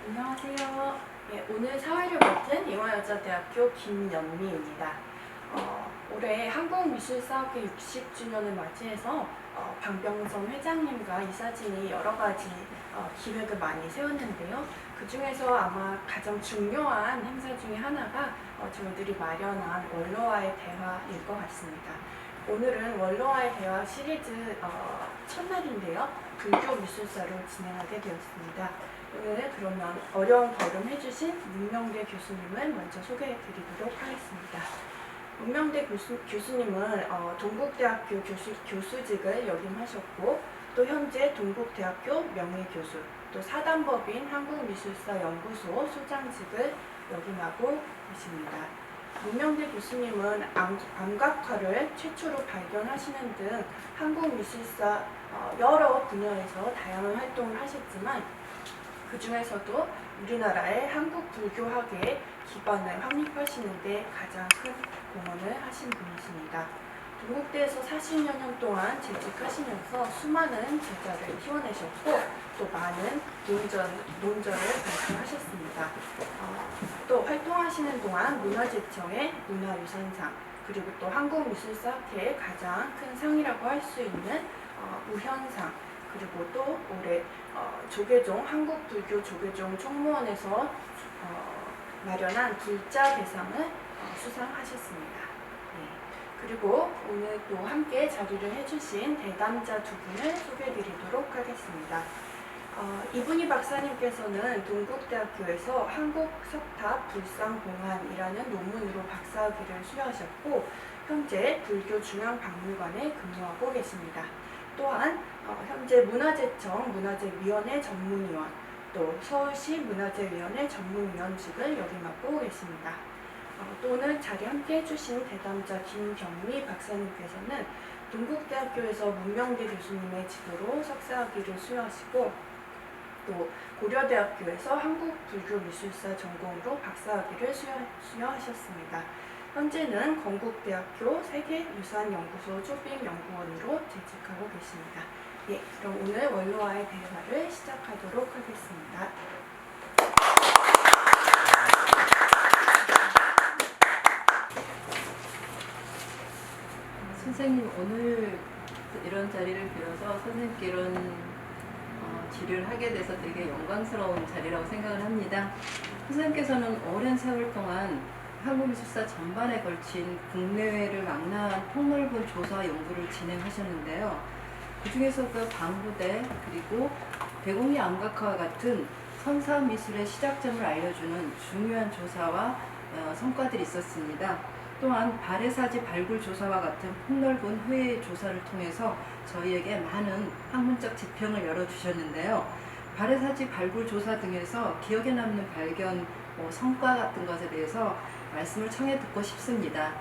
안녕하세요. 오늘 사회를 맡은 이화여자대학교 김연미입니다. 올해 한국미술사학회 60주년을 맞이해서 방병선 회장님과 이사진이 여러 가지 기획을 많이 세웠는데요. 그 중에서 아마 가장 중요한 행사 중에 하나가 저희들이 마련한 원로와의 대화일 것 같습니다. 오늘은 원로와의 대화 시리즈 첫날인데요. 불교미술사로 진행하게 되었습니다. 오늘 그러면 어려운 걸음 해주신 문명대 교수님을 먼저 소개해 드리도록 하겠습니다. 문명대 교수님은 동국대학교 교수직을 역임하셨고 또 현재 동국대학교 명예교수, 또 사단법인 한국미술사연구소 소장직을 역임하고 계십니다. 문명대 교수님은 암각화를 최초로 발견하시는 등 한국미술사 여러 분야에서 다양한 활동을 하셨지만 그 중에서도 우리나라의 한국 불교학의 기반을 확립하시는 데 가장 큰 공헌을 하신 분이십니다. 동국대에서 40여 년 동안 재직하시면서 수많은 제자를 키워내셨고 또 많은 논절을 발표하셨습니다. 또 활동하시는 동안 문화재청의 문화유산상, 그리고 또 한국미술사학회의 가장 큰 상이라고 할 수 있는 우현상, 그리고 또 올해 조계종 한국불교 조계종 총무원에서 마련한 불자 대상을 수상하셨습니다. 그리고 오늘 또 함께 자리를 해주신 대담자 두 분을 소개해드리도록 하겠습니다. 이분희 박사님께서는 동국대학교에서 한국석탑 불상공안이라는 논문으로 박사학위를 수여하셨고 현재 불교중앙박물관에 근무하고 계십니다. 또한 현재 문화재청 문화재위원회 전문위원, 또 서울시 문화재위원회 전문위원직을 역임하고 계십니다. 또 오늘 자리 함께 해주신 대담자 김경미 박사님께서는 동국대학교에서 문명대 교수님의 지도로 석사학위를 수여하시고 또 고려대학교에서 한국불교미술사 전공으로 박사학위를 수여하셨습니다. 현재는 건국대학교 세계유산연구소 초빙연구원으로 재직하고 계십니다. 그럼 오늘 원로와의 대화를 시작하도록 하겠습니다. 선생님, 오늘 이런 자리를 빌어서 선생님께 이런 질의를 하게 돼서 되게 영광스러운 자리라고 생각을 합니다. 선생님께서는 오랜 세월 동안 한국미술사 전반에 걸친 국내외를 망라한 폭넓은 조사 연구를 진행하셨는데요. 그 중에서도 방부대 그리고 대공리 암각화와 같은 선사미술의 시작점을 알려주는 중요한 조사와 성과들이 있었습니다. 또한 발해사지 발굴 조사와 같은 폭넓은 후예 조사를 통해서 저희에게 많은 학문적 지평을 열어주셨는데요. 발해사지 발굴 조사 등에서 기억에 남는 발견, 성과 같은 것에 대해서 말씀을 청해 듣고 싶습니다.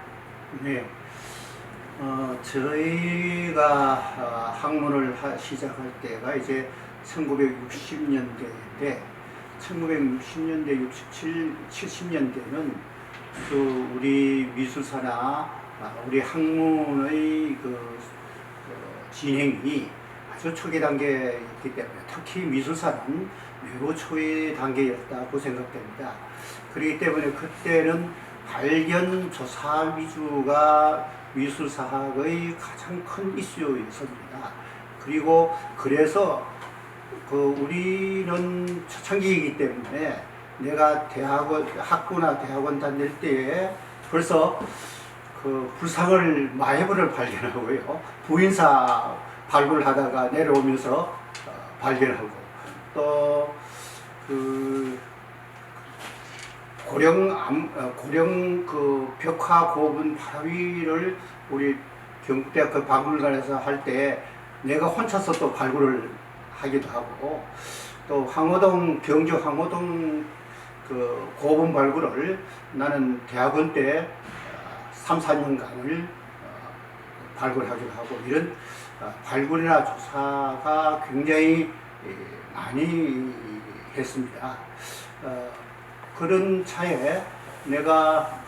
네. 저희가 학문을 시작할 때가 이제 1960년대인데 1960년대, 70년대는 그 우리 미술사나 우리 학문의 진행이 아주 초기 단계였기 때문에 특히 미술사는 매우 초기 단계였다고 생각됩니다. 그렇기 때문에 그때는 발견 조사 위주가 미술사학의 가장 큰 이슈였습니다. 그리고 그래서 우리는 초창기이기 때문에 내가 학부나 대학원 다닐 때에 벌써 불상을 마해부를 발견하고요. 부인사 발굴하다가 내려오면서 발견하고 또 고령 벽화 고분 파위를 우리 경북대학교 박물관에서 할 때 내가 혼자서 또 발굴을 하기도 하고 또 경주 황호동 고분 발굴을 나는 대학원 때 3, 4년간을 발굴하기도 하고 이런 발굴이나 조사가 굉장히 많이 했습니다. 그런 차에 내가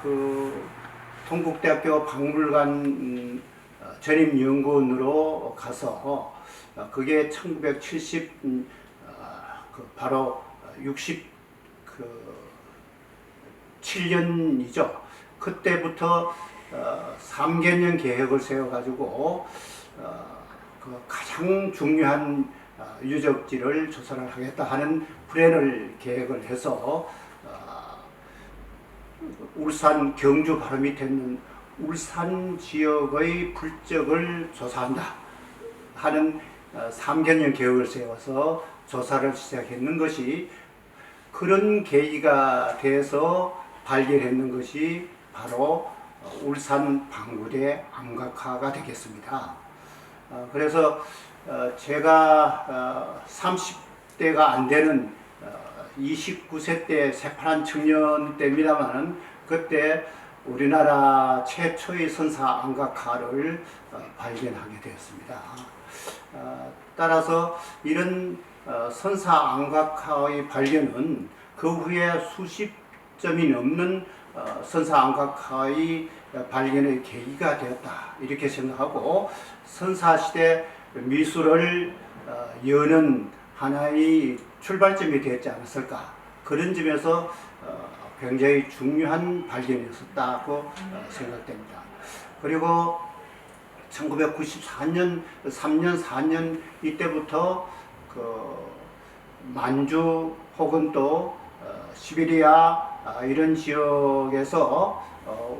동국대학교 박물관 전임연구원으로 가서 그게 1970 바로 그 7년이죠. 그때부터 3개년 계획을 세워가지고 그 가장 중요한 유적지를 조사를 하겠다 하는 플랜을 계획을 해서 울산 경주 바로 밑에 있는 울산 지역의 불적을 조사한다 하는 3개년 계획을 세워서 조사를 시작했는 것이 그런 계기가 돼서 발견했는 것이 바로 울산 방구대 암각화가 되겠습니다. 그래서 제가 30대가 안 되는 29세 때 새파란 청년 때입니다만 그때 우리나라 최초의 선사 암각화를 발견하게 되었습니다. 따라서 이런 선사 암각화의 발견은 그 후에 수십 점이 넘는 선사 암각화의 발견의 계기가 되었다 이렇게 생각하고 선사시대 미술을 여는 하나의 출발점이 되었지 않았을까 그런 점에서 굉장히 중요한 발견이었다고 생각됩니다. 그리고 1994년 3년 4년 이때부터 그 만주 혹은 또 시베리아 이런 지역에서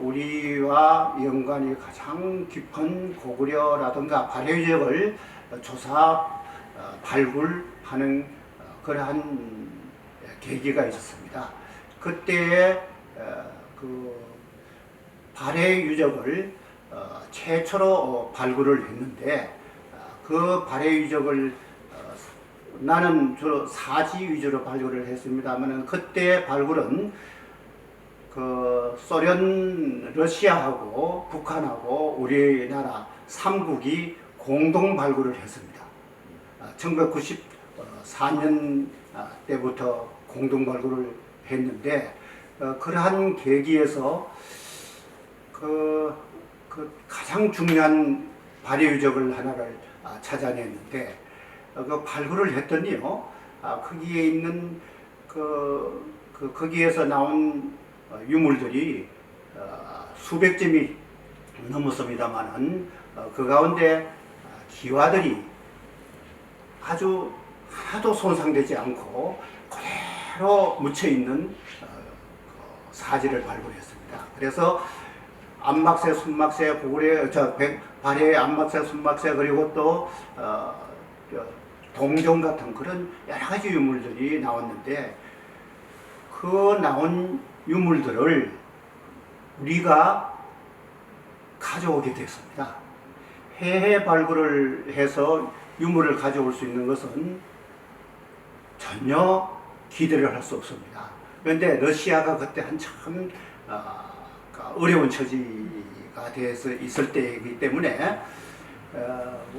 우리와 연관이 가장 깊은 고구려라든가 발해 지역을 조사 발굴하는 그러한 계기가 있었습니다. 그때에 그 발해 유적을 최초로 발굴을 했는데 그 발해 유적을 나는 주로 사지 위주로 발굴을 했습니다만 그때 발굴은 그 소련, 러시아하고 북한하고 우리나라 3국이 공동 발굴을 했습니다. 1994년 때부터 공동 발굴을 했는데 그러한 계기에서 그 가장 중요한 발해 유적을 하나를 찾아냈는데 그 발굴을 했더니요, 거기에 있는 거기에서 나온 유물들이 수백 점이 넘었습니다만은 그 가운데 기와들이 아주 하나도 손상되지 않고 그대로 묻혀 있는 사지를 발굴했습니다. 그래서 안막새, 순막새, 고구려, 발해 안막새, 순막새 그리고 또 동종 같은 그런 여러 가지 유물들이 나왔는데 그 나온 유물들을 우리가 가져오게 됐습니다. 해외 발굴을 해서 유물을 가져올 수 있는 것은 전혀 기대를 할 수 없습니다. 그런데 러시아가 그때 한참 어려운 처지가 돼서 있을 때이기 때문에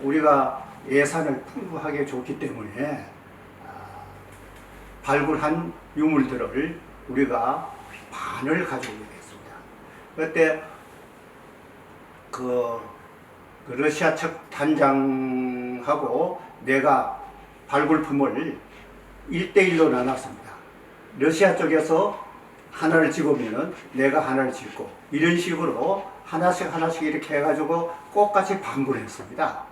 우리가 예산을 풍부하게 줬기 때문에 발굴한 유물들을 우리가 반을 가져오게 됐습니다. 그때 그 러시아 측 단장하고 내가 발굴품을 1대1로 나눴습니다. 러시아 쪽에서 하나를 집으면 내가 하나를 집고 이런 식으로 하나씩 이렇게 해가지고 똑같이 방불했습니다.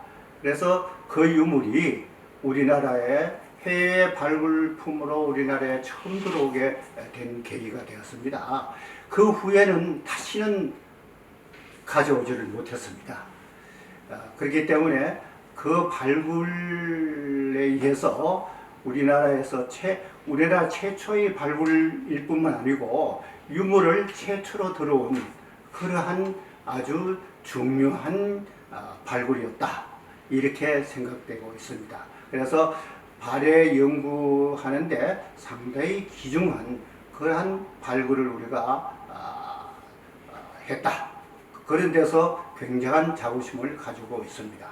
그래서 그 유물이 우리나라의 해외 발굴품으로 우리나라에 처음 들어오게 된 계기가 되었습니다. 그 후에는 다시는 가져오지를 못했습니다. 그렇기 때문에 그 발굴에 의해서 우리나라 최초의 발굴일 뿐만 아니고 유물을 최초로 들어온 그러한 아주 중요한 발굴이었다. 이렇게 생각되고 있습니다. 그래서 발해 연구하는데 상당히 귀중한 그러한 발굴을 우리가 했다. 그런 데서 굉장한 자부심을 가지고 있습니다.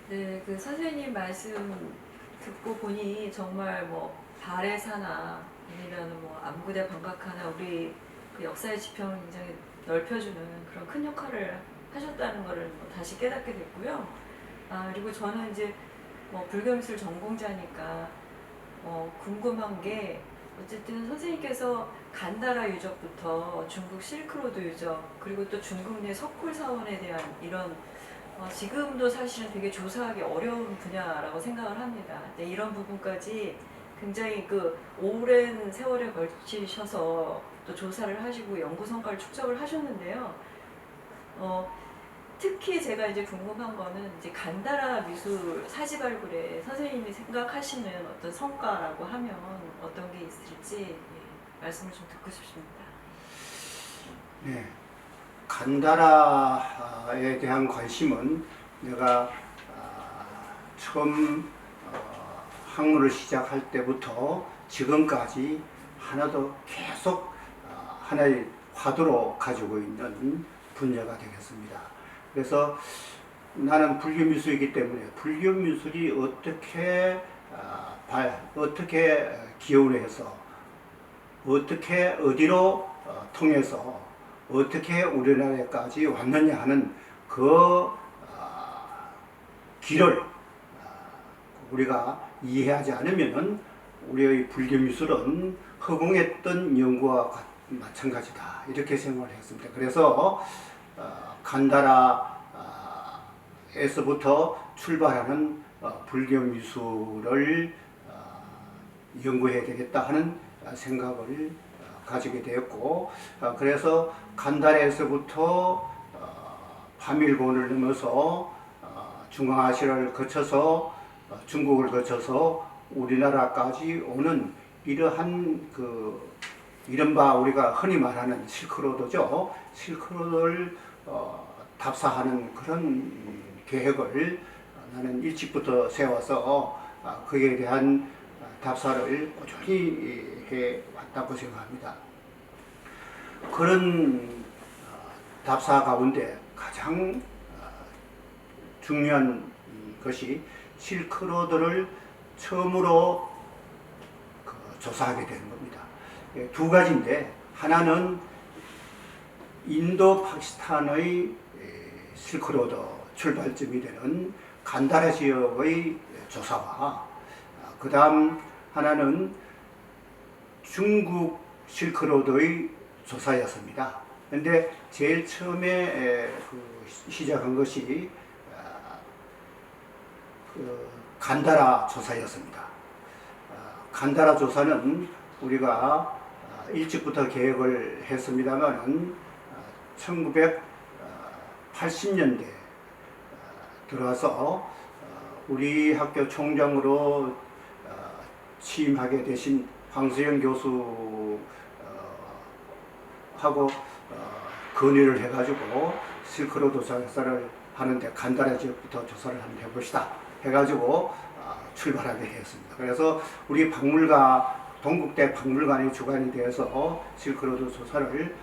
네, 그 선생님 말씀 듣고 보니 정말 뭐 발해사나 아니면 뭐 암구대 방각화나 우리 그 역사의 지평을 굉장히 넓혀주는 그런 큰 역할을 하셨다는 것을 뭐 다시 깨닫게 됐고요. 그리고 저는 이제 뭐 불교미술 전공자니까 궁금한 게 어쨌든 선생님께서 간다라 유적부터 중국 실크로드 유적 그리고 또 중국 내 석굴 사원에 대한 이런 지금도 사실은 되게 조사하기 어려운 분야라고 생각을 합니다. 근데 이런 부분까지 굉장히 그 오랜 세월에 걸치셔서 또 조사를 하시고 연구 성과를 축적을 하셨는데요. 특히 제가 이제 궁금한 거는 이제 간다라 미술 사지 발굴에 선생님이 생각하시는 어떤 성과라고 하면 어떤 게 있을지 말씀을 좀 듣고 싶습니다. 네. 간다라에 대한 관심은 내가 처음 학문을 시작할 때부터 지금까지 하나도 계속 하나의 화두로 가지고 있는 분야가 되겠습니다. 그래서 나는 불교 미술이기 때문에 불교 미술이 어떻게 기원을 해서 어떻게 어디로 통해서 어떻게 우리나라까지 왔느냐 하는 그 길을 우리가 이해하지 않으면은 우리의 불교 미술은 허공했던 연구와 마찬가지다 이렇게 생각을 했습니다. 그래서 간다라에서부터 출발하는 불교 미술을 연구해야 되겠다 하는 생각을 가지게 되었고, 그래서 간다라에서부터 파밀곤을 넘어서 중앙아시아를 거쳐서 중국을 거쳐서 우리나라까지 오는 이러한 이른바 우리가 흔히 말하는 실크로드죠. 실크로드를 답사하는 그런 계획을 나는 일찍부터 세워서 그에 대한 답사를 꾸준히 해왔다고 생각합니다. 그런 답사 가운데 가장 중요한 것이 실크로드를 처음으로 조사하게 되는 겁니다. 두 가지인데 하나는 인도 파키스탄의 실크로드 출발점이 되는 간다라 지역의 조사와 그 다음 하나는 중국 실크로드의 조사였습니다. 그런데 제일 처음에 시작한 것이 간다라 조사였습니다. 간다라 조사는 우리가 일찍부터 계획을 했습니다만 1980년대 들어와서 우리 학교 총장으로 취임하게 되신 황수영 교수하고 건의를 해가지고 실크로드 조사를 하는데 간다라 지역부터 조사를 한번 해봅시다 해가지고 출발하게 되었습니다. 그래서 우리 동국대 박물관의 주관이 되어서 실크로드 조사를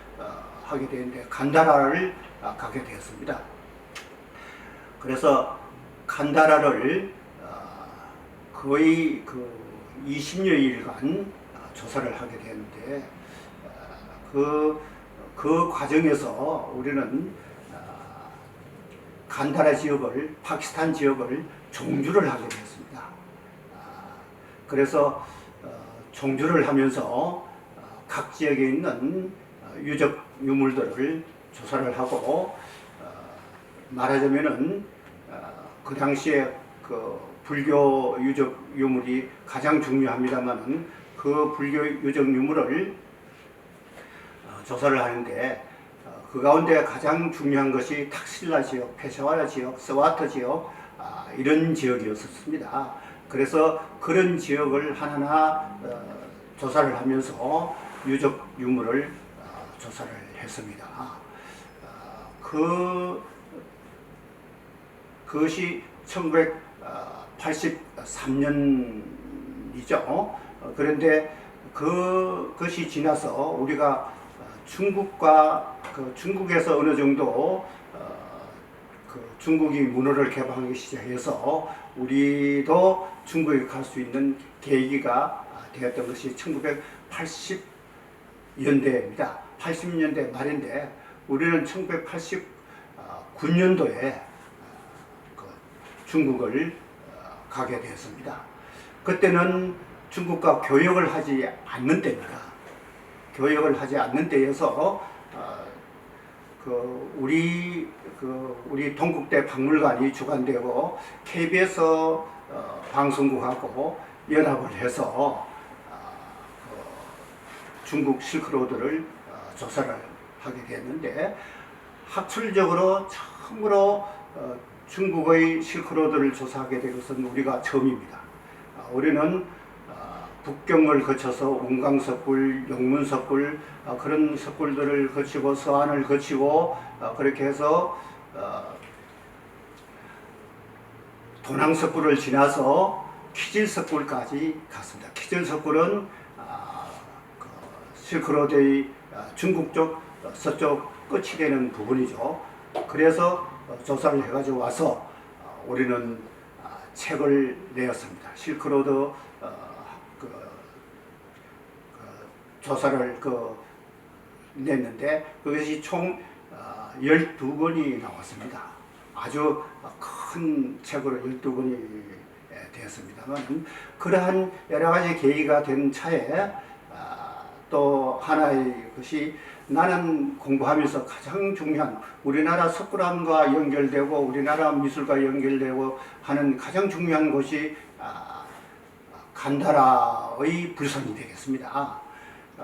하게 되는데 간다라를 가게 되었습니다. 그래서 간다라를 거의 20여일간 조사를 하게 되는데 그 과정에서 우리는 간다라 지역을 파키스탄 지역을 종주를 하게 되었습니다. 그래서 종주를 하면서 각 지역에 있는 유적 유물들을 조사를 하고 말하자면은 그 당시에 불교 유적 유물이 가장 중요합니다만은 그 불교 유적 유물을 조사를 하는데 그 가운데 가장 중요한 것이 탁실라 지역, 페샤와라 지역, 스와트 지역 이런 지역이었습니다. 그래서 그런 지역을 하나하나 조사를 하면서 유적 유물을 조사를 했습니다. 그것이 1983년이죠. 그런데 그것이 지나서 우리가 중국에서 어느 정도 중국이 문호를 개방하기 시작해서 우리도 중국에 갈 수 있는 계기가 되었던 것이 1980년대입니다. 80년대 말인데 우리는 1989년도에 중국을 가게 되었습니다. 그때는 중국과 교역을 하지 않는 때입니다. 교역을 하지 않는 때여서 우리 동국대 박물관이 주관되고 KBS 방송국하고 연합을 해서 중국 실크로드를 조사를 하게 됐는데, 학술적으로 처음으로 중국의 실크로드를 조사하게 된 것은 우리가 처음입니다. 우리는 북경을 거쳐서 운강석굴, 용문석굴, 그런 석굴들을 거치고 서안을 거치고 그렇게 해서 도낭석굴을 지나서 키질석굴까지 갔습니다. 키질석굴은 실크로드의 중국 쪽, 서쪽 끝이 되는 부분이죠. 그래서 조사를 해가지고 와서 우리는 책을 내었습니다. 실크로드 조사를 냈는데 그것이 총 12권이 나왔습니다. 아주 큰 책으로 12권이 되었습니다만, 그러한 여러 가지 계기가 된 차에 또 하나의 것이, 나는 공부하면서 가장 중요한, 우리나라 석굴암과 연결되고 우리나라 미술과 연결되고 하는 가장 중요한 것이 간다라의 불상이 되겠습니다.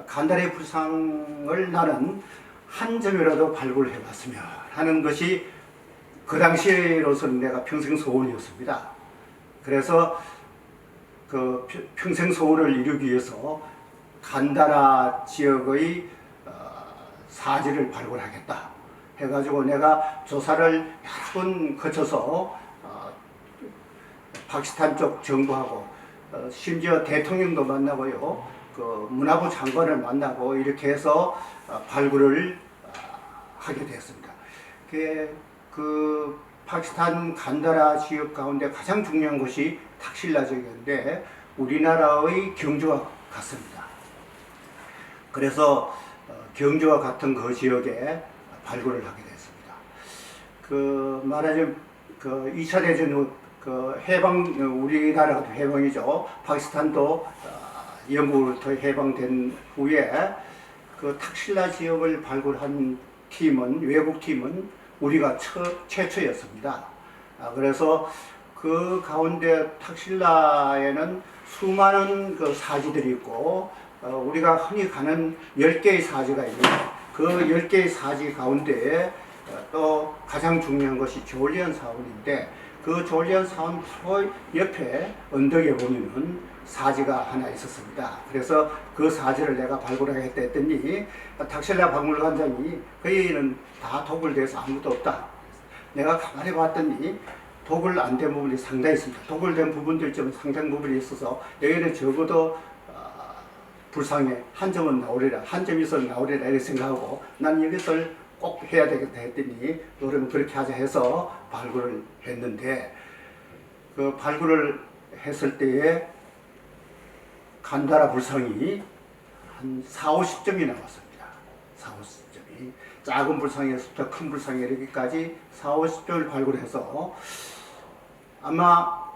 간다라의 불상을 나는 한 점이라도 발굴해 봤으면 하는 것이 그 당시로서는 내가 평생 소원이었습니다. 그래서 그 평생 소원을 이루기 위해서 간다라 지역의 사지를 발굴하겠다 해가지고 내가 조사를 여러 번 거쳐서 파키스탄 쪽 정부하고 심지어 대통령도 만나고요, 그 문화부 장관을 만나고 이렇게 해서 발굴을 하게 되었습니다. 그 파키스탄 간다라 지역 가운데 가장 중요한 것이 탁실라 지역인데 우리나라의 경주와 같습니다. 그래서 경주와 같은 그 지역에 발굴을 하게 됐습니다. 말하자면 2차 대전 후 해방, 우리나라가 해방이죠. 파키스탄도 영국으로부터 해방된 후에 그 탁실라 지역을 발굴한 팀은, 외국 팀은 우리가 최초였습니다. 그래서 그 가운데 탁실라에는 수많은 그 사지들이 있고, 우리가 흔히 가는 10개의 사지가 있는데, 그 10개의 사지 가운데 또 가장 중요한 것이 조리안 사원인데, 그 조리안 사원 바로 옆에 언덕에 보면은 사지가 하나 있었습니다. 그래서 그 사지를 내가 발굴하겠다 했더니 탁실라 박물관장이 거기는 다 도굴돼서 아무것도 없다. 내가 가만히 봤더니 도굴 안 된 부분이 상당히 있습니다. 도굴된 부분들 좀 상당 부분이 있어서 여기는 적어도 불상에 한 점은 나오리라, 한 점이 있어 나오리라 이렇게 생각하고, 난 이것을 꼭 해야 되겠다 했더니 그러면 그렇게 하자 해서 발굴을 했는데, 그 발굴을 했을 때에 간다라 불상이 한 4~50점이 나왔습니다. 4~50점이. 작은 불상에서부터 큰 불상에 이르기까지 4~50점을 발굴해서, 아마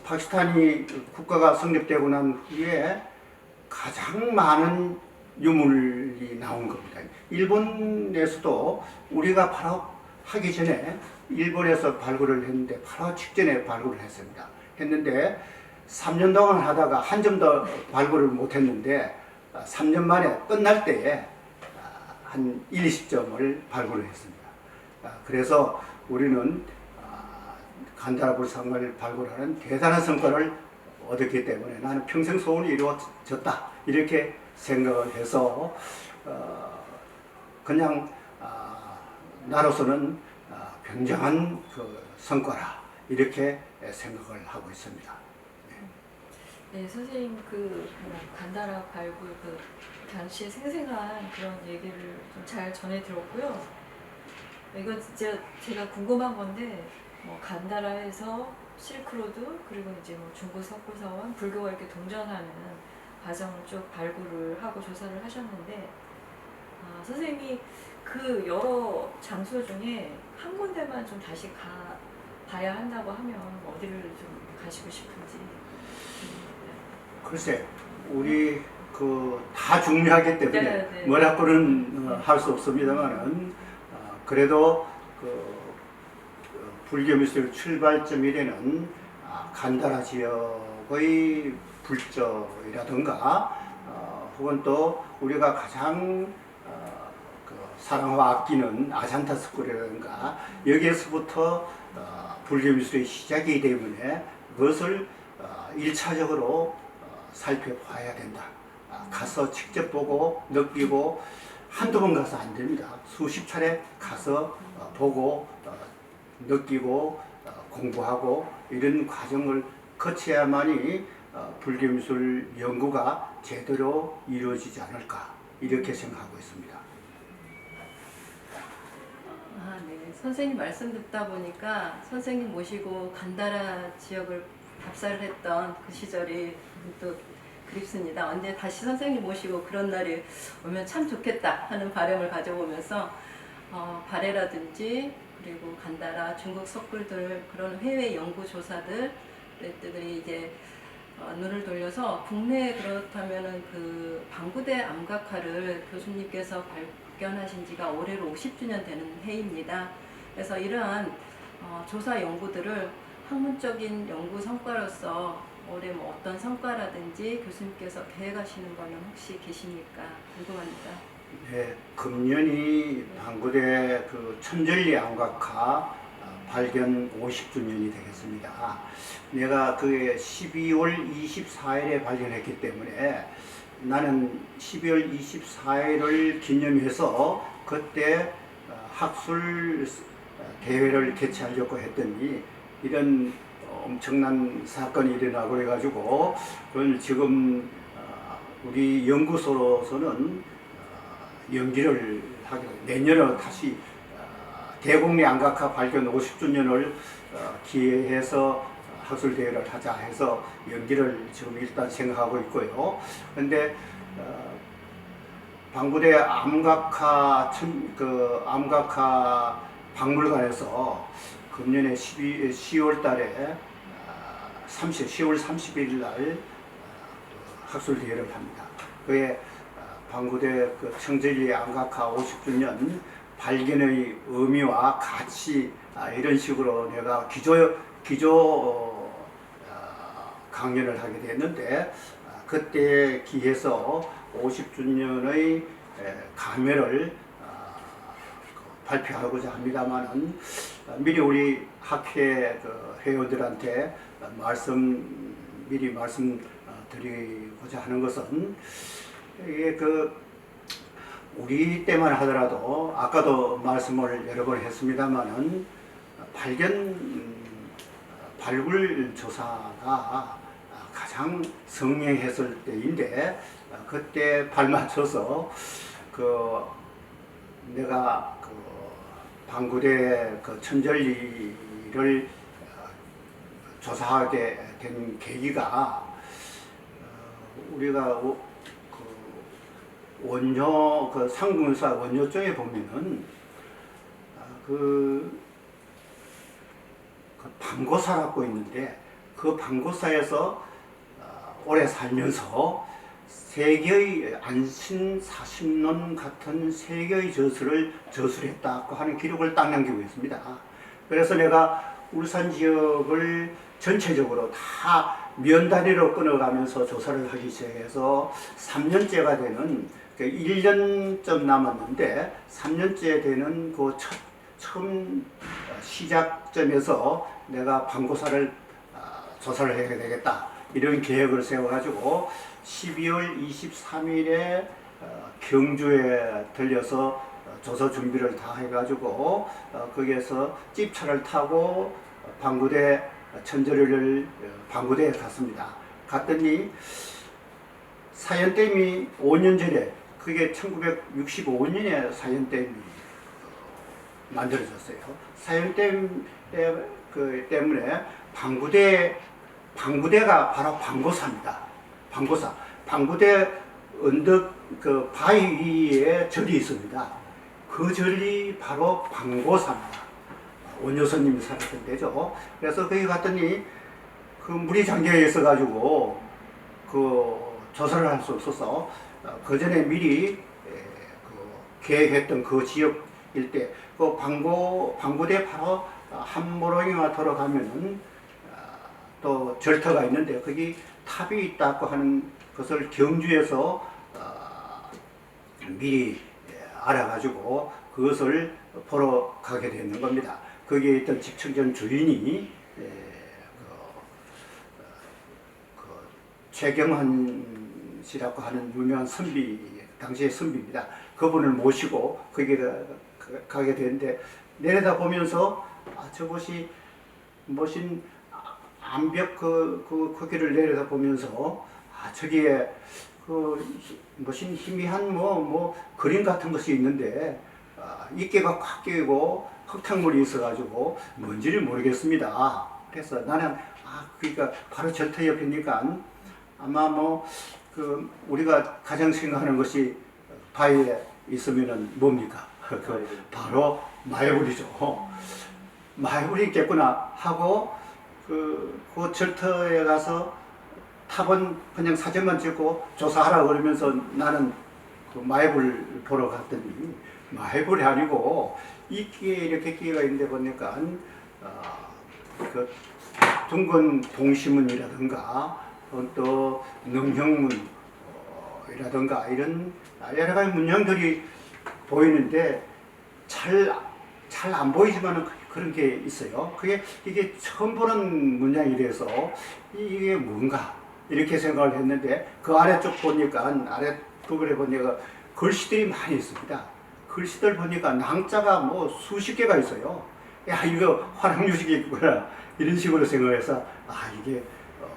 파키스탄이 국가가 성립되고 난 후에 가장 많은 유물이 나온 겁니다. 일본에서도 우리가 바로 하기 전에 일본에서 발굴을 했는데 바로 직전에 발굴을 했는데 3년 동안 하다가 한 점도 발굴을 못했는데 3년 만에 끝날 때에 한 20점을 발굴을 했습니다. 그래서 우리는 간다라 불상을 발굴하는 대단한 성과를 얻었기 때문에 나는 평생 소원이 이루어졌다 이렇게 생각을 해서 그냥 나로서는 굉장한 그 성과라 이렇게 생각을 하고 있습니다. 네, 선생님 간다라 발굴 당시에 생생한 그런 얘기를 좀 잘 전해 들었고요. 이건 진짜 제가 궁금한 건데, 간다라에서 실크로드, 그리고 이제 중국 석굴사원, 불교가 이렇게 동전하는 과정을 쭉 발굴을 하고 조사를 하셨는데, 선생님이 그 여러 장소 중에 한 군데만 좀 다시 봐야 한다고 하면 어디를 좀 가시고 싶은지. 글쎄, 우리 다 중요하기 때문에 네, 네. 뭐라고는 할 수 없습니다만은 그래도 불교미술 출발점이라는 간다라 지역의 불적이라든가 혹은 또 우리가 가장 사랑하고 아끼는 아잔타 스쿨이라든가 여기에서부터 불교미술의 시작이기 때문에 그것을 1차적으로 살펴봐야 된다. 가서 직접 보고 느끼고 한두 번 가서 안 됩니다. 수십 차례 가서 보고 느끼고 공부하고 이런 과정을 거쳐야만이 불교미술 연구가 제대로 이루어지지 않을까 이렇게 생각하고 있습니다. 네. 선생님 말씀 듣다 보니까 선생님 모시고 간다라 지역을 답사를 했던 그 시절이 또 그립습니다. 언제 다시 선생님 모시고 그런 날이 오면 참 좋겠다 하는 바람을 가져보면서 발해라든지 그리고 간다라 중국 석굴들 그런 해외 연구 조사들 들이 이제 눈을 돌려서 국내에 그렇다면은 그 방구대 암각화를 교수님께서 발견하신 지가 올해로 50주년 되는 해입니다. 그래서 이러한 조사 연구들을 학문적인 연구 성과로서 올해 뭐 어떤 성과라든지 교수님께서 계획하시는 거는 혹시 계십니까? 궁금합니다. 네, 금년이 방구대 천전리 암각화 발견 50주년이 되겠습니다. 내가 그게 12월 24일에 발견했기 때문에 나는 12월 24일을 기념해서 그때 학술 대회를 개최하려고 했더니 이런 엄청난 사건이 일어나고 해가지고 그걸 지금 우리 연구소로서는 연기를 하기로 내년에 다시 대곡리 암각화 발견 50주년을 기해해서 학술 대회를 하자 해서 연기를 지금 일단 생각하고 있고요. 그런데 방구대 암각화 암각화 박물관에서 금년에 10월 달에 10월 30일 날 학술 대회를 합니다. 그에 방구대 청전리 암각화 50주년 발견의 의미와 가치 이런 식으로 내가 기조 강연을 하게 됐는데 그때 기해서 50주년의 감회를 발표하고자 합니다만은 미리 우리 학회 회원들한테 미리 말씀드리고자 하는 것은 이게 우리 때만 하더라도 아까도 말씀을 여러 번 했습니다만은 발굴 조사가 가장 성행했을 때인데 그때 발맞춰서 내가 방구대 천전리를 조사하게 된 계기가 우리가 원효 상군사 원효 쪽에 보면은 방고사라고 있는데 그 방고사에서 오래 살면서 세계의 안신 40론 같은 세계의 저술을 저술했다고 하는 기록을 딱 남기고 있습니다. 그래서 내가 울산 지역을 전체적으로 다 면다리로 끊어가면서 조사를 하기 시작해서 3년째가 되는 1년쯤 남았는데 3년째 되는 그 처음 시작점에서 내가 방고사를 조사를 해야 되겠다 이런 계획을 세워가지고 12월 23일에 경주에 들려서 조사 준비를 다 해가지고 거기에서 찝차를 타고 방구대 천전리를 방구대에 갔습니다. 갔더니 사연댐이 5년 전에 그게 1965년에 사연댐이 만들어졌어요. 사연댐 때문에 방구대가 바로 방고사입니다. 방구대 언덕 바위 위에 절이 있습니다. 그 절이 바로 방고사입니다. 원효선님이 살았던 데죠. 그래서 거기 갔더니 물이 잠겨 있어가지고 그 조사를 할 수 없어서 그 전에 미리 그 계획했던 그 지역 일대 그 방구대 바로 한모롱이와 돌아가면은 또 절터가 있는데 거기 탑이 있다고 하는 것을 경주에서 미리 알아가지고 그것을 보러 가게 되는 겁니다. 거기에 있던 집청전 주인이 최경환 씨라고 하는 유명한 선비, 당시의 선비입니다. 그분을 모시고 거기에 가게 되는데 내려다 보면서 저곳이 멋진 암벽 거기를 내려다 보면서 저기에 멋진 희미한 뭐 그림 같은 것이 있는데 이끼가 꽉 끼고 흙탕물이 있어가지고 뭔지를 모르겠습니다. 그래서 나는 그러니까 바로 절터 옆이니까 아마 우리가 가장 생각하는 것이 바위에 있으면은 뭡니까? 바로 마애불이죠. 마애불이 있겠구나 하고 그 절터에 가서 탑은 그냥 사진만 찍고 조사하라 그러면서 나는 그 마애불 보러 갔더니 마애불이 아니고 이끼에 이렇게 끼가 있는데 보니까 그 둥근 동시문이라든가 또 능형문이라든가 이런 여러 가지 문양들이 보이는데 잘 안 보이지만은 그런 게 있어요. 이게 처음 보는 문양이라서 이게 뭔가 이렇게 생각을 했는데 그 아래쪽 보니까 아래 부분에 보니까 글씨들이 많이 있습니다. 글씨들 보니까 낭자가 뭐 수십 개가 있어요. 야 이거 화랑유적이구나 이런 식으로 생각해서 이게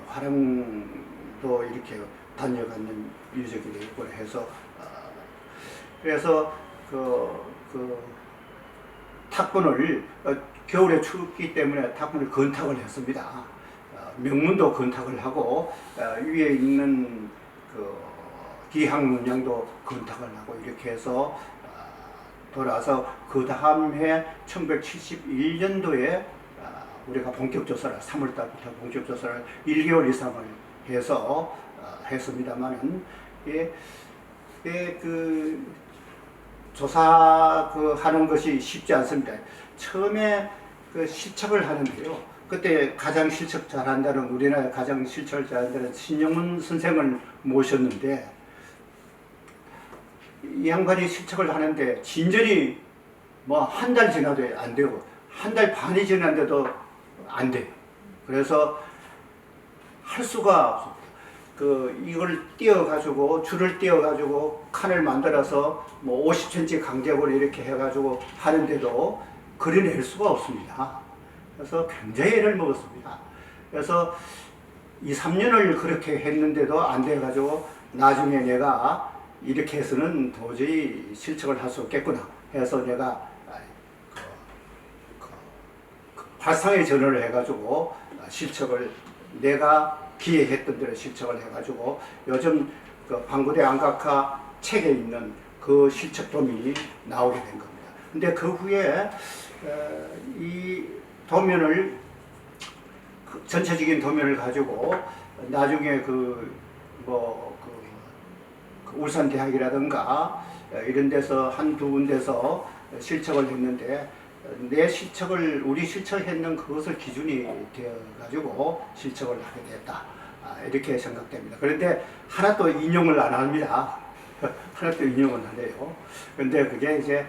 화랑도 이렇게 다녀가는 유적이 되겠구나 해서 그래서 그 탁분을 겨울에 춥기 때문에 탁분을 건탁을 했습니다. 명문도 건탁을 하고 위에 있는 그 기항 문양도 건탁을 하고 이렇게 해서 돌아서 그 다음 해 1971년도에 우리가 본격 조사를 3월달부터 본격 조사를 1개월 이상을 해서 했습니다만은 그 조사 하는 것이 쉽지 않습니다. 처음에 그 실측을 하는데요. 그때 가장 실측 잘한다는 우리나라 가장 실측을 잘한다는 신영문 선생을 모셨는데 이 양반이 실측을 하는데 진전이 뭐 한 달 지나도 안 되고 한 달 반이 지났는데도 안 돼요. 그래서 할 수가 없습니다. 이걸 띄어가지고 줄을 띄어가지고 칸을 만들어서 뭐 50cm 강제로 이렇게 해가지고 하는데도 그려낼 수가 없습니다. 그래서 굉장히 애를 먹었습니다. 그래서 2, 3년을 그렇게 했는데도 안 돼가지고 나중에 내가 이렇게 해서는 도저히 실측을 할 수 없겠구나 해서 내가 발상의 전환을 해가지고 실측을 내가 기획했던 대로 실측을 해가지고 요즘 그 방구대 안각화 책에 있는 그 실측 도면이 나오게 된 겁니다. 근데 그 후에 이 도면을 전체적인 도면을 가지고 나중에 울산대학이라든가 이런 데서 한두 군데서 실측을 했는데 우리 실측했는 그것을 기준이 되어가지고 실측을 하게 됐다. 이렇게 생각됩니다. 그런데 하나도 인용을 안 합니다. 하나도 인용을 안 해요. 그런데 그게 이제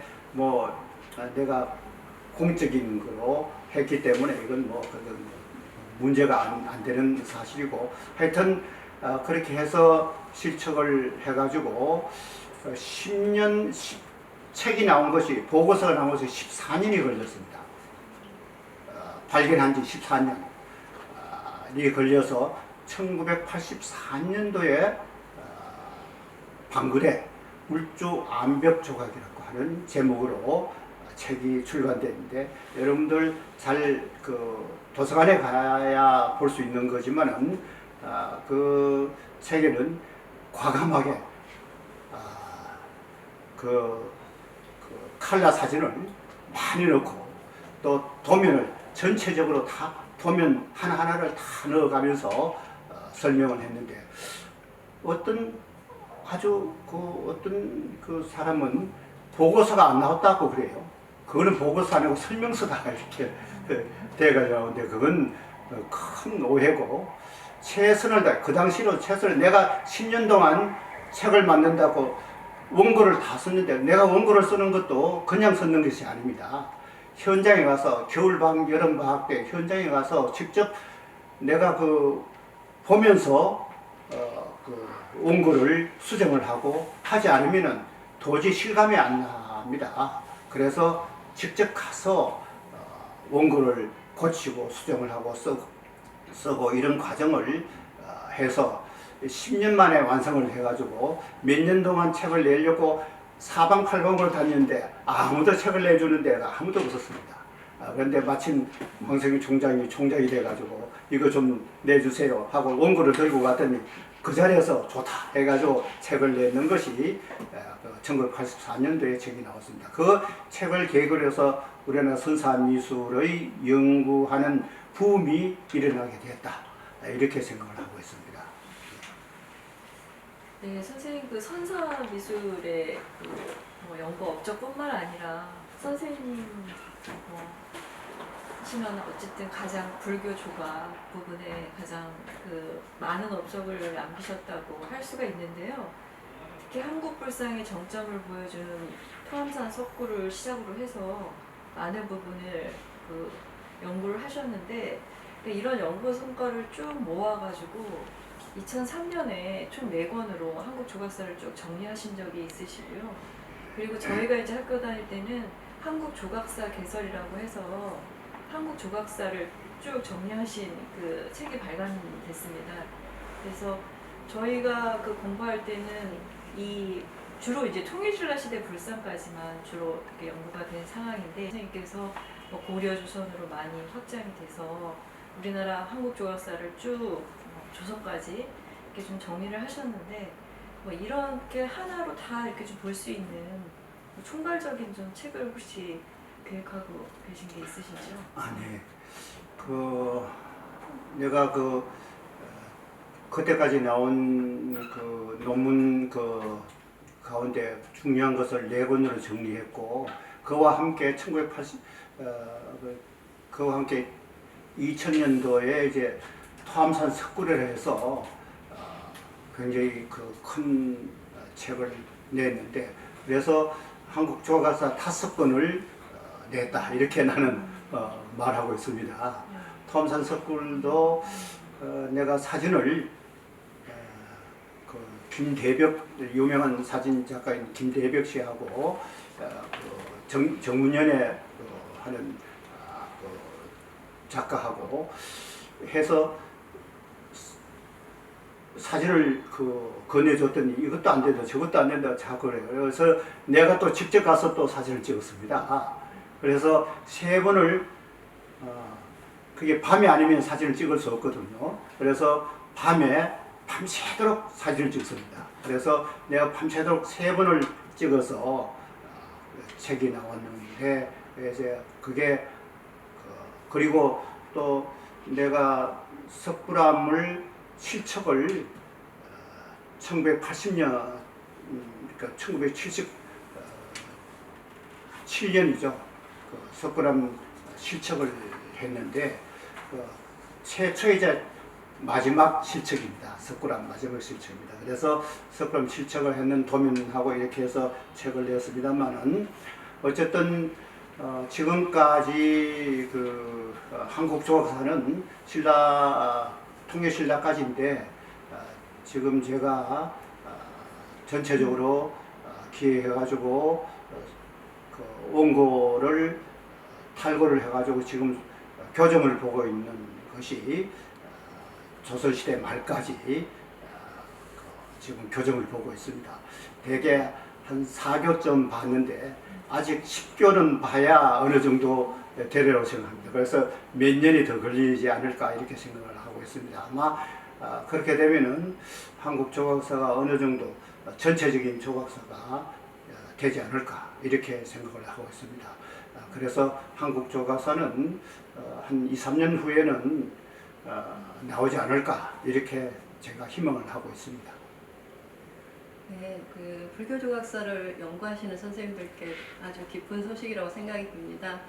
내가 공적인 거로 했기 때문에 이건 문제가 안 되는 사실이고 하여튼 그렇게 해서 실측을 해가지고 10년 책이 나온 것이 보고서가 나온 것이 14년이 걸렸습니다. 발견한 지 14년이 걸려서 1984년도에 방글의 울주 암벽 조각이라고 하는 제목으로 책이 출간됐는데 여러분들 잘 도서관에 가야 볼 수 있는 거지만은 그 책에는 과감하게 칼라 사진을 많이 넣고 또 도면을 전체적으로 다 도면 하나하나를 다 넣어가면서 설명을 했는데 어떤 아주 어떤 그 사람은 보고서가 안 나왔다고 그래요. 그거는 보고서 아니고 설명서다 이렇게 돼가지고 나오는데 그건 큰 오해고, 최선을 다, 그 당시로 최선을, 내가 10년 동안 책을 만든다고 원고를 다 썼는데, 내가 원고를 쓰는 것도 그냥 쓰는 것이 아닙니다. 현장에 가서 겨울방학, 여름방학 때 현장에 가서 직접 내가 보면서 그 원고를 수정을 하고 하지 않으면은 도저히 실감이 안 납니다. 그래서 직접 가서 원고를 고치고 수정을 하고 쓰고 이런 과정을 해서 10년 만에 완성을 해가지고 몇 년 동안 책을 내려고 사방팔방으로 다녔는데 아무도 책을 내주는 데가 아무도 없었습니다. 그런데 마침 황석희 총장이 돼가지고 이거 좀 내주세요 하고 원고를 들고 갔더니 그 자리에서 좋다 해가지고 책을 내는 것이 1984년도에 책이 나왔습니다. 그 책을 계기로 해서 우리나라 선사미술의 연구하는 붐이 일어나게 되었다, 이렇게 생각을 하고 있습니다. 네, 선생님 그 선사 미술의 뭐 연구 업적뿐만 아니라 선생님 하시면 어쨌든 가장 불교 조각 부분에 가장 그 많은 업적을 남기셨다고 할 수가 있는데요. 특히 한국불상의 정점을 보여주는 토암산 석굴을 시작으로 해서 많은 부분을 그 연구를 하셨는데, 이런 연구 성과를 쭉 모아가지고 2003년에 총 4권으로 한국 조각사를 쭉 정리하신 적이 있으시고요. 그리고 저희가 이제 학교 다닐 때는 한국 조각사 개설이라고 해서 한국 조각사를 쭉 정리하신 그 책이 발간됐습니다. 그래서 저희가 그 공부할 때는 주로 이제 통일신라 시대 불상까지만 주로 이렇게 연구가 된 상황인데, 선생님께서 뭐 고려 조선으로 많이 확장이 돼서 우리나라 한국 조각사를 쭉 조선까지 이렇게 좀 정리를 하셨는데, 뭐 이렇게 하나로 다 이렇게 좀 볼 수 있는 총괄적인 좀 책을 혹시 계획하고 계신 게 있으신지요? 네. 내가 그때까지 나온 논문 가운데 중요한 것을 4권으로 정리했고, 그와 함께 2000년도에 이제 토암산 석굴을 해서 굉장히 큰 책을 냈는데, 그래서 한국 조각사 5권을 냈다, 이렇게 나는 말하고 있습니다. 토암산 석굴도 내가 사진을 김대벽, 유명한 사진 작가인 김대벽 씨하고 정문연에 하는 작가하고 해서 사진을 건네줬더니 이것도 안 된다, 저것도 안 된다 자꾸 그래요. 그래서 내가 또 직접 가서 또 사진을 찍었습니다. 그래서 3번을 그게 밤이 아니면 사진을 찍을 수 없거든요. 그래서 밤새도록 사진을 찍습니다. 그래서 내가 밤새도록 3번을 찍어서 책이 나왔는데, 이제 그게 그리고 또 내가 석굴암을 실척을 1980년, 그러니까 1977년이죠. 석굴암 실척을 했는데 최초이자 마지막 실척입니다. 석굴암 마지막 실척입니다. 그래서 석굴암 실척을 했는 도면하고 이렇게 해서 책을 냈습니다만은, 어쨌든 지금까지 한국 조각사는 통일신라까지인데, 지금 제가 전체적으로 기획해가지고 원고를 탈고를 해가지고 지금 교정을 보고 있는 것이 조선시대 말까지 지금 교정을 보고 있습니다. 대개 한 4교점 봤는데 아직 10교는 봐야 어느 정도 되리라고 생각합니다. 그래서 몇 년이 더 걸리지 않을까 이렇게 생각을 하고 있습니다. 아마 그렇게 되면은 한국 조각사가 어느 정도 전체적인 조각사가 되지 않을까 이렇게 생각을 하고 있습니다. 그래서 한국 조각사는 한 2, 3년 후에는 나오지 않을까 이렇게 제가 희망을 하고 있습니다. 네, 그 불교 조각사를 연구하시는 선생님들께 아주 기쁜 소식이라고 생각이 듭니다.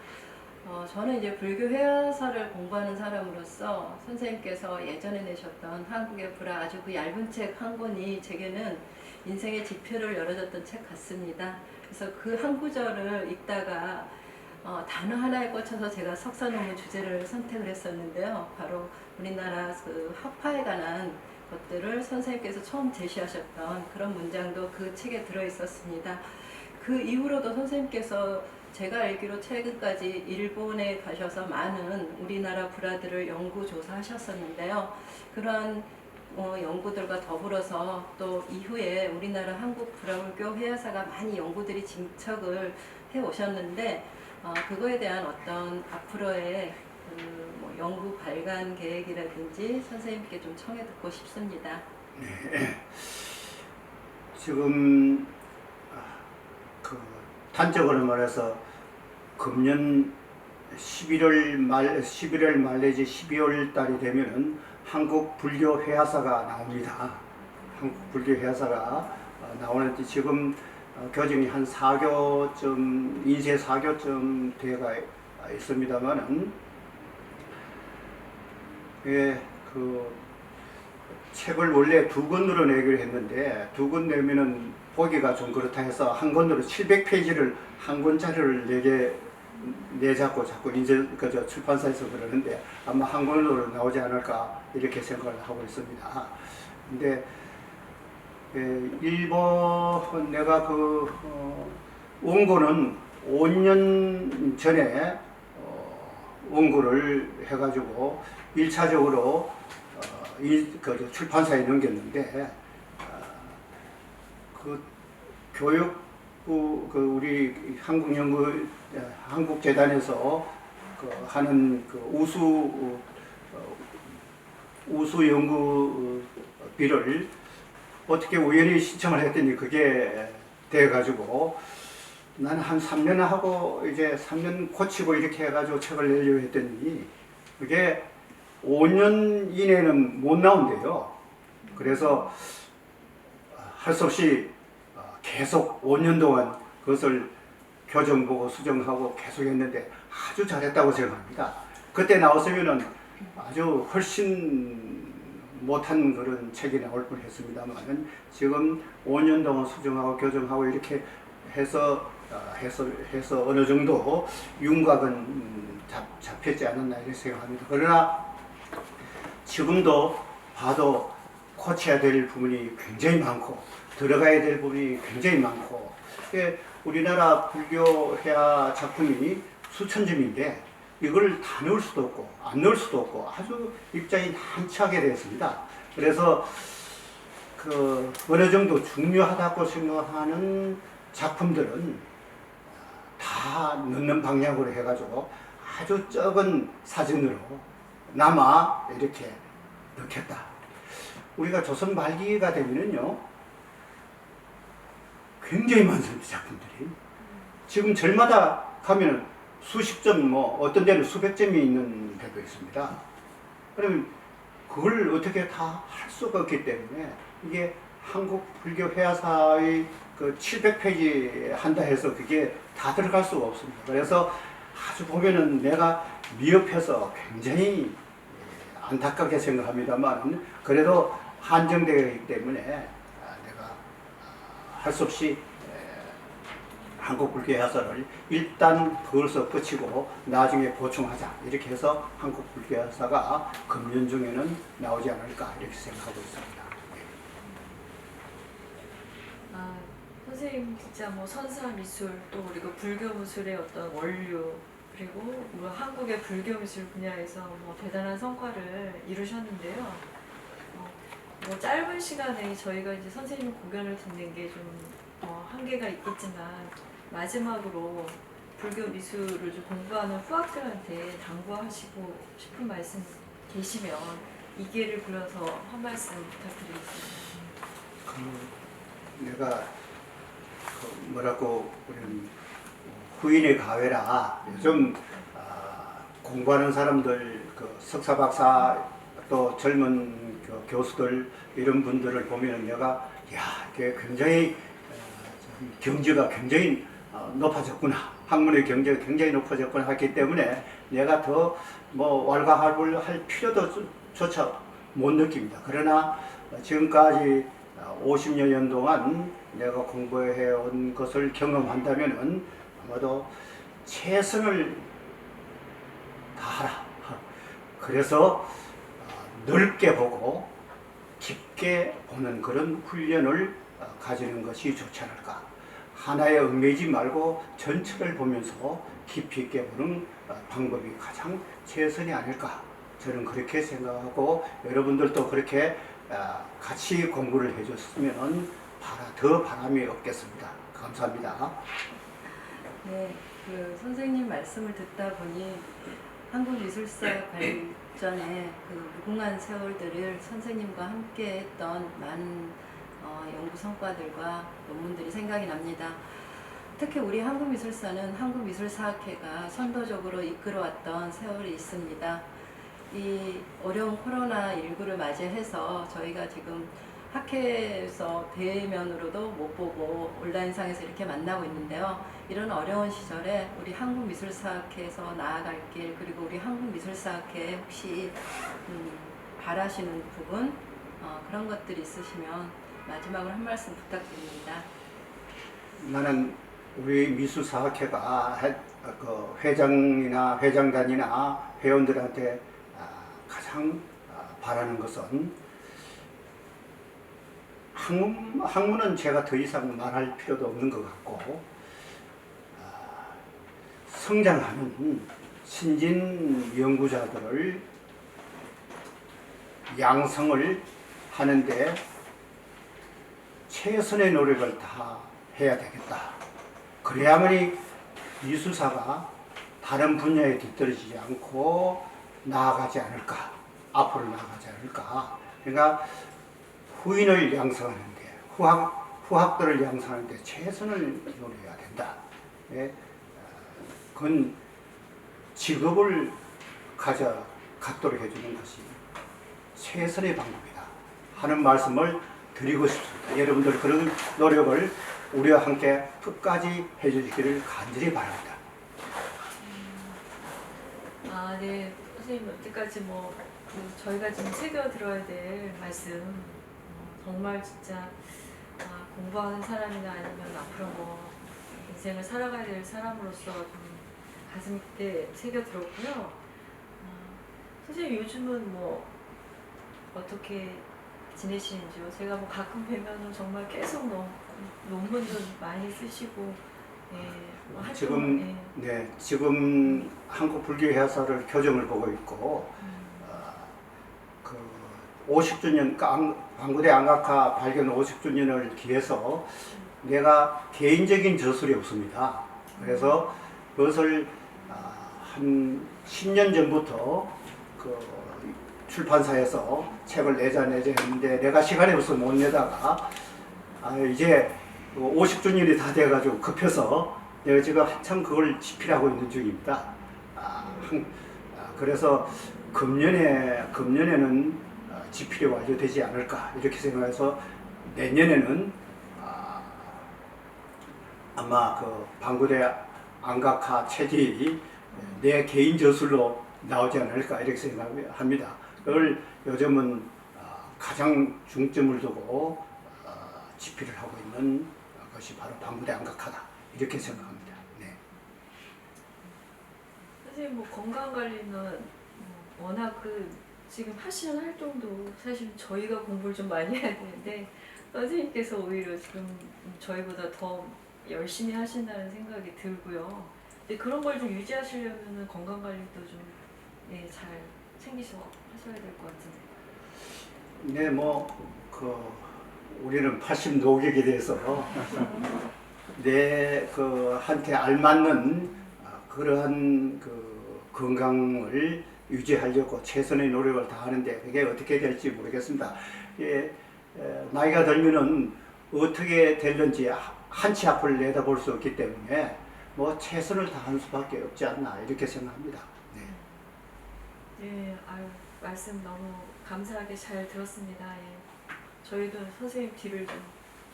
저는 이제 불교 회화사를 공부하는 사람으로서 선생님께서 예전에 내셨던 한국의 불화 아주 그 얇은 책 한 권이 제게는 인생의 지표를 열어줬던 책 같습니다. 그래서 그 한 구절을 읽다가 단어 하나에 꽂혀서 제가 석사 논문 주제를 선택을 했었는데요. 바로 우리나라 그 화파에 관한 것들을 선생님께서 처음 제시하셨던 그런 문장도 그 책에 들어 있었습니다. 그 이후로도 선생님께서 제가 알기로 최근까지 일본에 가셔서 많은 우리나라 불화들을 연구 조사하셨었는데요. 그런 연구들과 더불어서 또 이후에 우리나라 한국 불화불교 회화사가 많이 연구들이 진척을 해 오셨는데 그거에 대한 어떤 앞으로의 뭐 연구 발간 계획이라든지 선생님께 좀 청해 듣고 싶습니다. 네. 지금 그 단적으로 말해서 금년 11월 말 내지 12월 달이 되면은 한국 불교 회화사가 나옵니다. 한국 불교 회화사가 나오는데 지금 교정이 한 4교점, 인쇄 4교점 되어가 있습니다만은 그 책을 원래 2권으로 내기로 했는데 2권 내면은 보기가 좀 그렇다 해서 한 권으로 700페이지를 한 권짜리를 내자고 자꾸 이제 그저 출판사에서 그러는데 아마 한 권으로 나오지 않을까 이렇게 생각을 하고 있습니다. 근데 일본 내가 그 원고는 5년 전에 원고를 해가지고 1차적으로 그 출판사에 넘겼는데 그 교육부 그 우리 한국재단에서 그 하는 그 우수 연구비를 어떻게 우연히 신청을 했더니 그게 돼가지고 나는 한 3년 하고 이제 3년 고치고 이렇게 해가지고 책을 내려고 했더니 그게 5년 이내는 못 나온대요. 그래서 할 수 없이 계속 5년 동안 그것을 교정보고 수정하고 계속 했는데 아주 잘했다고 생각합니다. 그때 나왔으면은 아주 훨씬 못한 그런 책이 나올 뻔했습니다만 지금 5년 동안 수정하고 교정하고 이렇게 해서 어느 정도 윤곽은 잡혔지 않았나 이렇게 생각합니다. 그러나 지금도 봐도 고쳐야 될 부분이 굉장히 많고 들어가야 될 부분이 굉장히 많고 우리나라 불교 회화 작품이 수천 점인데 이걸 다 넣을 수도 없고 안 넣을 수도 없고 아주 입장이 난처하게 되었습니다. 그래서 그 어느 정도 중요하다고 생각하는 작품들은 다 넣는 방향으로 해가지고 아주 적은 사진으로 남아 이렇게 넣겠다. 우리가 조선 말기가 되면은요 굉장히 많습니다. 작품들이 지금 절마다 가면은 수십 점, 뭐 어떤 데는 수백 점이 있는 데도 있습니다. 그러면 그걸 어떻게 다 할 수가 없기 때문에 이게 한국 불교 회화사의 그 700페이지 한다 해서 그게 다 들어갈 수가 없습니다. 그래서 아주 보면은 내가 미흡해서 굉장히 안타깝게 생각합니다만 그래도 한정되어 있기 때문에 내가 할 수 없이 한국 불교 회화사를 일단 그걸서 끝이고 나중에 보충하자 이렇게 해서 한국 불교 회화사가 금년 중에는 나오지 않을까 이렇게 생각하고 있습니다. 선생님 진짜 뭐 선사 미술 또 그리고 불교 미술의 어떤 원류 그리고 뭐 한국의 불교 미술 분야에서 뭐 대단한 성과를 이루셨는데요. 뭐 짧은 시간에 저희가 이제 선생님 공연을 듣는 게 좀 한계가 있겠지만 마지막으로 불교 미술을 좀 공부하는 후학들한테 당부하시고 싶은 말씀 계시면 이 기회를 빌어서 한 말씀 부탁드리겠습니다. 내가 뭐라고 우리는 후인의 가외라 요즘 공부하는 사람들 그 석사 박사 또 젊은 그 교수들 이런 분들을 보면 내가 이게 굉장히 경지가 굉장히 높아졌구나. 학문의 경지가 굉장히 높아졌구나 했기 때문에 내가 더 뭐 왈가왈부를 할 필요도 조차 못 느낍니다. 그러나 지금까지 50여 년 동안 내가 공부해온 것을 경험한다면은 아마도 최선을 다하라. 그래서 넓게 보고 깊게 보는 그런 훈련을 가지는 것이 좋지 않을까. 하나에 얽매이지 말고 전체를 보면서 깊이 있게 보는 방법이 가장 최선이 아닐까. 저는 그렇게 생각하고 여러분들도 그렇게 같이 공부를 해줬으면 더 바람이 없겠습니다. 감사합니다. 네, 그 선생님 말씀을 듣다 보니 한국미술사 발전의 그 무궁한 세월들을 선생님과 함께 했던 많은 연구 성과들과 논문들이 생각이 납니다. 특히 우리 한국미술사는 한국미술사학회가 선도적으로 이끌어왔던 세월이 있습니다. 이 어려운 코로나19를 맞이해서 저희가 지금 학회에서 대면으로도 못 보고 온라인상에서 이렇게 만나고 있는데요. 이런 어려운 시절에 우리 한국미술사학회에서 나아갈 길, 그리고 우리 한국미술사학회에 혹시 바라시는 부분, 그런 것들이 있으시면 마지막으로 한 말씀 부탁드립니다. 나는 우리 미술사학회가 그 회장이나 회장단이나 회원들한테 가장 바라는 것은 학문은 제가 더 이상 말할 필요도 없는 것 같고 성장하는 신진 연구자들을 양성을 하는데 최선의 노력을 다 해야 되겠다. 그래야만이 미술사가 다른 분야에 뒤떨어지지 않고 나아가지 않을까. 앞으로 나아가지 않을까. 그러니까 후인을 양성하는데, 후학들을 양성하는데 최선을 노려야 된다. 예? 그건 직업을 갖도록 해주는 것이 최선의 방법이다 하는 말씀을 드리고 싶습니다. 여러분들 그런 노력을 우리와 함께 끝까지 해주시기를 간절히 바랍니다. 네. 선생님, 여태까지 저희가 지금 새겨 들어야 될 말씀, 정말 진짜 공부하는 사람이나 아니면 앞으로 인생을 살아가야 될 사람으로서 좀 가슴 깊게 새겨 들었고요. 선생님, 요즘은 어떻게 지내시는지요? 제가 가끔 뵈면은 정말 계속 논문도 많이 쓰시고, 지금 지금 한국불교회사를 교정을 보고 있고 그 50주년 방구대 안각화 발견 50주년을 기해서 내가 개인적인 저술이 없습니다. 그래서 그것을 한 10년 전부터 그 출판사에서 책을 내자 했는데 내가 시간이 없어서 못 내다가 이제 50주년이 다 돼가지고 급해서 내가 지금 한참 그걸 집필하고 있는 중입니다. 그래서 금년에는 집필이 완료되지 않을까 이렇게 생각해서 내년에는 아마 그 방구대 안각화 책이 내 개인 저술로 나오지 않을까 이렇게 생각합니다. 그걸 요즘은 가장 중점을 두고 집필을 하고 있는 것이 바로 방구대 안각화다 이렇게 생각합니다. 네. 선생님 건강 관리는 워낙 지금 하시는 활동도 사실 저희가 공부를 좀 많이 해야 되는데 선생님께서 오히려 지금 저희보다 더 열심히 하신다는 생각이 들고요. 근데 그런 걸 좀 유지하시려면 건강 관리도 좀 잘 챙기셔 하셔야 될 것 같은데. 네, 우리는 80 노객에 대해서 한테 알맞는 그러한 건강을 유지하려고 최선의 노력을 다하는데 그게 어떻게 될지 모르겠습니다. 나이가 들면은 어떻게 될는지 한치 앞을 내다볼 수 없기 때문에 최선을 다하는 수밖에 없지 않나 이렇게 생각합니다. 네. 네, 말씀 너무 감사하게 잘 들었습니다. 예. 저희도 선생님 뒤를 좀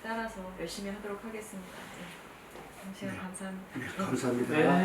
따라서 열심히 하도록 하겠습니다. 예. 시간 네. 감사합니다. 감사합니다. 네.